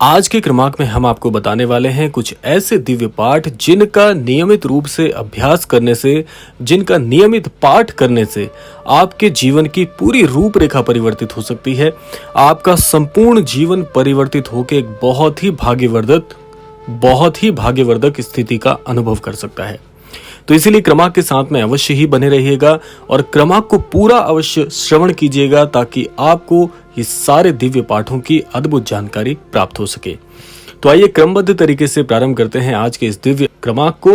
आज के क्रमांक में हम आपको बताने वाले हैं कुछ ऐसे दिव्य पाठ जिनका नियमित रूप से अभ्यास करने से, जिनका नियमित पाठ करने से आपके जीवन की पूरी रूपरेखा परिवर्तित हो सकती है। आपका संपूर्ण जीवन परिवर्तित होकर एक बहुत ही भाग्यवर्धक स्थिति का अनुभव कर सकता है। तो इसीलिए क्रमांक के साथ में अवश्य ही बने रहिएगा और क्रमांक को पूरा अवश्य श्रवण कीजिएगा ताकि आपको ये सारे दिव्य पाठों की अद्भुत जानकारी प्राप्त हो सके। तो आइए क्रमबद्ध तरीके से प्रारंभ करते हैं आज के इस दिव्य क्रमांक को।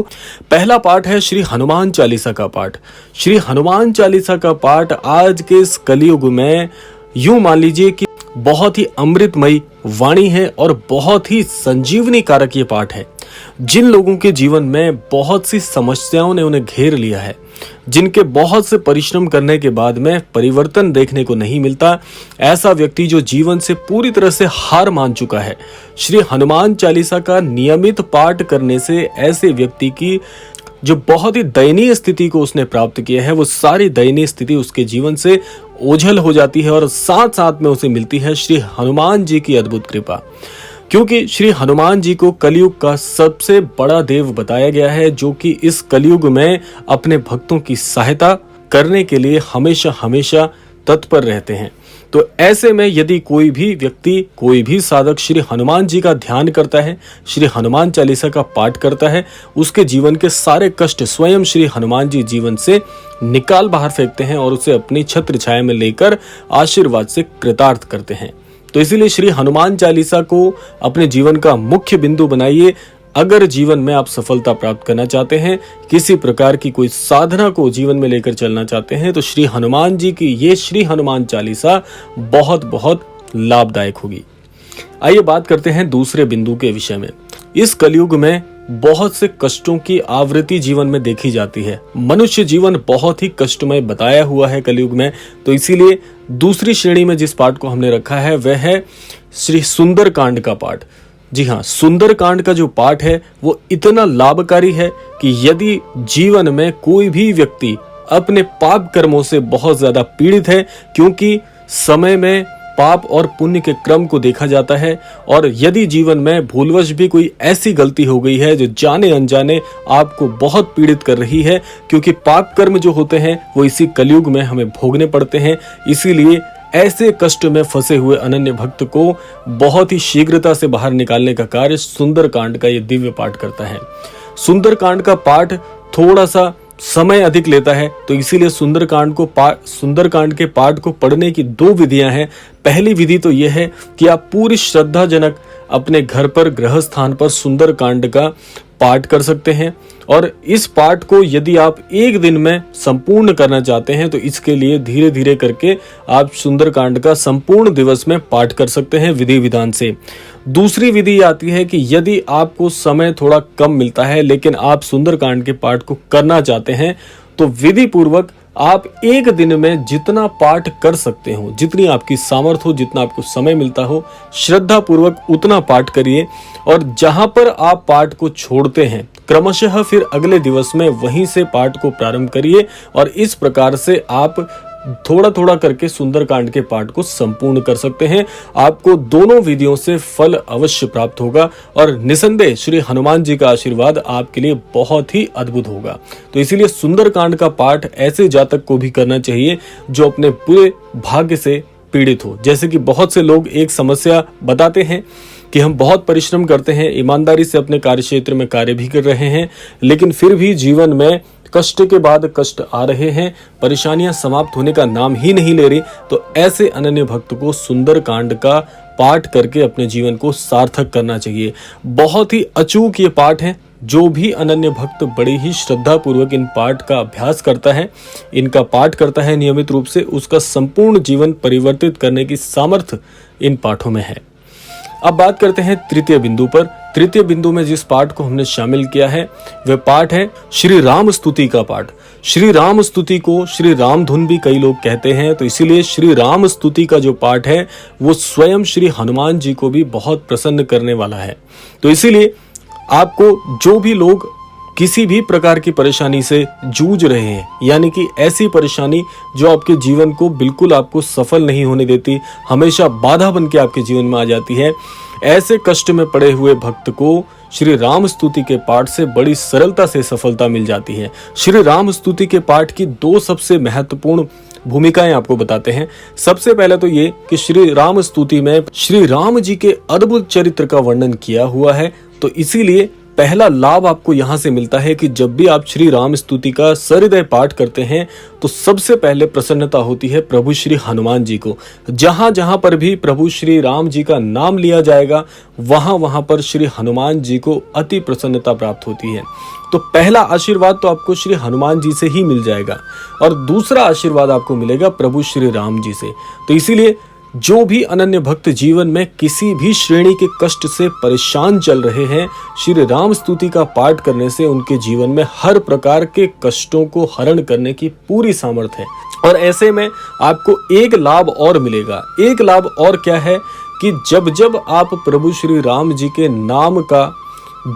पहला पाठ है श्री हनुमान चालीसा का पाठ। श्री हनुमान चालीसा का पाठ आज के इस कलयुग में यूं मान लीजिए कि बहुत ही अमृतमयी वाणी है और बहुत ही संजीवनी कारक ये पाठ है। जिन लोगों के जीवन में बहुत सी समस्याओं ने उन्हें घेर लिया है, जिनके बहुत से परिश्रम करने के बाद में परिवर्तन देखने को नहीं मिलता, ऐसा व्यक्ति जो जीवन से पूरी तरह से हार मान चुका है, श्री हनुमान चालीसा का नियमित पाठ करने से ऐसे व्यक्ति की जो बहुत ही दयनीय स्थिति को उसने प्राप्त किया है, वो सारी दयनीय स्थिति उसके जीवन से ओझल हो जाती है और साथ साथ में उसे मिलती है श्री हनुमान जी की अद्भुत कृपा। क्योंकि श्री हनुमान जी को कलयुग का सबसे बड़ा देव बताया गया है, जो कि इस कलयुग में अपने भक्तों की सहायता करने के लिए हमेशा हमेशा तत्पर रहते हैं। तो ऐसे में यदि कोई भी व्यक्ति, कोई भी साधक श्री हनुमान जी का ध्यान करता है, श्री हनुमान चालीसा का पाठ करता है, उसके जीवन के सारे कष्ट स्वयं श्री हनुमान जी जीवन से निकाल बाहर फेंकते हैं और उसे अपनी छत्र छाया में लेकर आशीर्वाद से कृतार्थ करते हैं। तो इसीलिए श्री हनुमान चालीसा को अपने जीवन का मुख्य बिंदु बनाइए। अगर जीवन में आप सफलता प्राप्त करना चाहते हैं, किसी प्रकार की कोई साधना को जीवन में लेकर चलना चाहते हैं, तो श्री हनुमान जी की ये श्री हनुमान चालीसा बहुत बहुत लाभदायक होगी। आइए बात करते हैं दूसरे बिंदु के विषय में। इस कलयुग में बहुत से कष्टों की आवृत्ति जीवन में देखी जाती है। मनुष्य जीवन बहुत ही कष्टमय बताया हुआ है कलयुग में। तो इसीलिए दूसरी श्रेणी में जिस पाठ को हमने रखा है वह है श्री सुंदर कांड का पाठ। जी हाँ, सुंदर कांड का जो पाठ है वो इतना लाभकारी है कि यदि जीवन में कोई भी व्यक्ति अपने पाप कर्मों से बहुत ज्यादा पीड़ित है, क्योंकि समय में पाप और पुण्य के क्रम को देखा जाता है, और यदि जीवन में भूलवश भी कोई ऐसी गलती हो गई है जो जाने अनजाने आपको बहुत पीड़ित कर रही है, क्योंकि पाप कर्म जो होते हैं वो इसी कलयुग में हमें भोगने पड़ते हैं। इसीलिए ऐसे कष्ट में फंसे हुए अनन्य भक्त को बहुत ही शीघ्रता से बाहर निकालने का कार्य सुंदर कांड का ये दिव्य पाठ करता है। सुंदर कांड का पाठ थोड़ा सा समय अधिक लेता है, तो इसीलिए सुंदर कांड के पाठ को पढ़ने की दो विधियां हैं। पहली विधि तो यह है कि आप पूरी श्रद्धाजनक अपने घर पर गृह स्थान पर सुंदर कांड का पाठ कर सकते हैं, और इस पाठ को यदि आप एक दिन में संपूर्ण करना चाहते हैं तो इसके लिए धीरे धीरे करके आप सुंदर कांड का संपूर्ण दिवस में पाठ कर सकते हैं विधि विधान से। दूसरी विधि आती है कि यदि आपको समय थोड़ा कम मिलता है लेकिन आप सुंदर कांड के पाठ को करना चाहते हैं, तो विधि पूर्वक आप एक दिन में जितना पाठ कर सकते हो, जितनी आपकी सामर्थ्य हो, जितना आपको समय मिलता हो, श्रद्धा पूर्वक उतना पाठ करिए। और जहां पर आप पाठ को छोड़ते हैं क्रमशः फिर अगले दिवस में वहीं से पाठ को प्रारंभ करिए, और इस प्रकार से आप थोड़ा थोड़ा करके सुंदर कांड के पाठ को संपूर्ण कर सकते हैं। आपको दोनों विधियों से फल अवश्य प्राप्त होगा और निसंदेह श्री हनुमान जी का आशीर्वाद आपके लिए बहुत ही अद्भुत होगा। तो इसीलिए सुंदर कांड का पाठ ऐसे जातक को भी करना चाहिए जो अपने पूरे भाग्य से पीड़ित हो। जैसे कि बहुत से लोग एक समस्या बताते हैं कि हम बहुत परिश्रम करते हैं, ईमानदारी से अपने कार्य क्षेत्र में कार्य भी कर रहे हैं, लेकिन फिर भी जीवन में कष्ट के बाद कष्ट आ रहे हैं, परेशानियां समाप्त होने का नाम ही नहीं ले रही। तो ऐसे अनन्य भक्त को सुंदर कांड का पाठ करके अपने जीवन को सार्थक करना चाहिए। बहुत ही अचूक ये पाठ है। जो भी अनन्य भक्त बड़ी ही श्रद्धा पूर्वक इन पाठ का अभ्यास करता है, इनका पाठ करता है नियमित रूप से, उसका संपूर्ण जीवन परिवर्तित करने की सामर्थ्य इन पाठों में है। अब बात करते हैं तृतीय बिंदु पर। तृतीय बिंदु में जिस पाठ को हमने शामिल किया है वह पाठ है श्री राम स्तुति का पाठ। श्री राम स्तुति को श्री राम धुन भी कई लोग कहते हैं, तो इसीलिए श्री राम स्तुति का जो पाठ है वो स्वयं श्री हनुमान जी को भी बहुत प्रसन्न करने वाला है। तो इसीलिए आपको जो भी लोग किसी भी प्रकार की परेशानी से जूझ रहे हैं, यानी कि ऐसी परेशानी जो आपके जीवन को बिल्कुल आपको सफल नहीं होने देती, हमेशा बाधा बन के आपके जीवन में आ जाती है, ऐसे कष्ट में पड़े हुए भक्त को श्री राम स्तुति के पाठ से बड़ी सरलता से सफलता मिल जाती है। श्री राम स्तुति के पाठ की 2 सबसे महत्वपूर्ण भूमिकाएं आपको बताते हैं। सबसे पहले तो ये कि श्री राम स्तुति में श्री राम जी के अद्भुत चरित्र का वर्णन किया हुआ है, तो इसीलिए पहला लाभ आपको यहाँ से मिलता है कि जब भी आप श्री राम स्तुति का सहृदय पाठ करते हैं तो सबसे पहले प्रसन्नता होती है प्रभु श्री हनुमान जी को। जहां जहां पर भी प्रभु श्री राम जी का नाम लिया जाएगा वहां वहां पर श्री हनुमान जी को अति प्रसन्नता प्राप्त होती है। तो पहला आशीर्वाद तो आपको श्री हनुमान जी से ही मिल जाएगा और दूसरा आशीर्वाद आपको मिलेगा प्रभु श्री राम जी से। तो इसीलिए जो भी अनन्य भक्त जीवन में किसी भी श्रेणी के कष्ट से परेशान चल रहे हैं, श्री राम स्तुति का पाठ करने से उनके जीवन में हर प्रकार के कष्टों को हरण करने की पूरी सामर्थ्य है। और ऐसे में आपको एक लाभ और मिलेगा। एक लाभ और क्या है कि जब जब आप प्रभु श्री राम जी के नाम का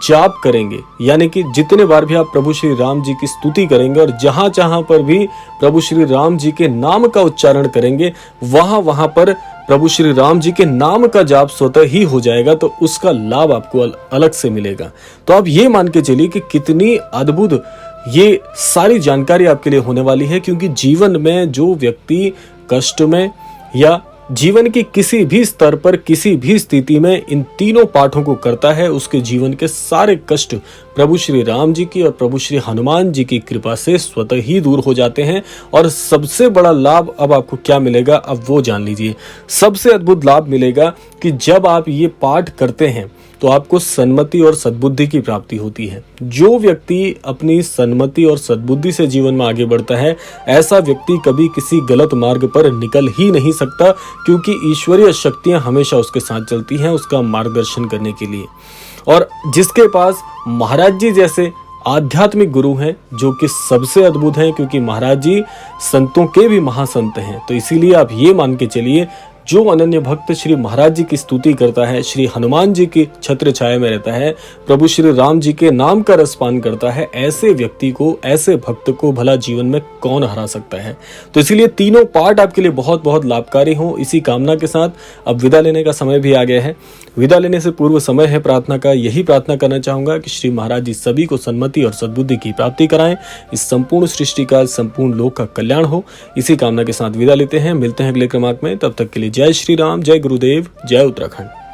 जाप करेंगे, यानी कि जितने बार भी आप प्रभु श्री राम जी की स्तुति करेंगे और जहां जहां पर भी प्रभु श्री राम जी के नाम का उच्चारण करेंगे वहां वहां पर प्रभु श्री राम जी के नाम का जाप स्वतः ही हो जाएगा, तो उसका लाभ आपको अलग से मिलेगा। तो आप ये मान के चलिए कि कितनी अद्भुत ये सारी जानकारी आपके लिए होने वाली है, क्योंकि जीवन में जो व्यक्ति कष्ट में या जीवन की किसी भी स्तर पर किसी भी स्थिति में इन तीनों पाठों को करता है, उसके जीवन के सारे कष्ट प्रभु श्री राम जी की और प्रभु श्री हनुमान जी की कृपा से स्वतः ही दूर हो जाते हैं। और सबसे बड़ा लाभ अब आपको क्या मिलेगा, अब वो जान लीजिए। सबसे अद्भुत लाभ मिलेगा कि जब आप ये पाठ करते हैं तो आपको सन्मति और सद्बुद्धि की प्राप्ति होती है। जो व्यक्ति अपनी सन्मति और सद्बुद्धि से जीवन में आगे बढ़ता है, ऐसा व्यक्ति कभी किसी गलत मार्ग पर निकल ही नहीं सकता, क्योंकि ईश्वरीय शक्तियां हमेशा उसके साथ चलती हैं उसका मार्गदर्शन करने के लिए। और जिसके पास महाराज जी जैसे आध्यात्मिक गुरु हैं, जो कि सबसे अद्भुत हैं, क्योंकि महाराज जी संतों के भी महासंत हैं। तो इसीलिए आप ये मान के चलिए, जो अनन्य भक्त श्री महाराज जी की स्तुति करता है, श्री हनुमान जी की छत्र छाया में रहता है, प्रभु श्री राम जी के नाम का रसपान करता है, ऐसे व्यक्ति को, ऐसे भक्त को भला जीवन में कौन हरा सकता है। तो इसीलिए तीनों पाठ आपके लिए बहुत बहुत लाभकारी हो, इसी कामना के साथ अब विदा लेने का समय भी आ गया है। विदा लेने से पूर्व समय है प्रार्थना का। यही प्रार्थना करना चाहूंगा कि श्री महाराज जी सभी को सन्मति और सद्बुद्धि की प्राप्ति कराएं, इस संपूर्ण सृष्टि का, संपूर्ण लोक का कल्याण हो। इसी कामना के साथ विदा लेते हैं। मिलते हैं अगले क्रमांक में, तब तक के लिए जय श्री राम, जय गुरुदेव, जय उत्तराखंड।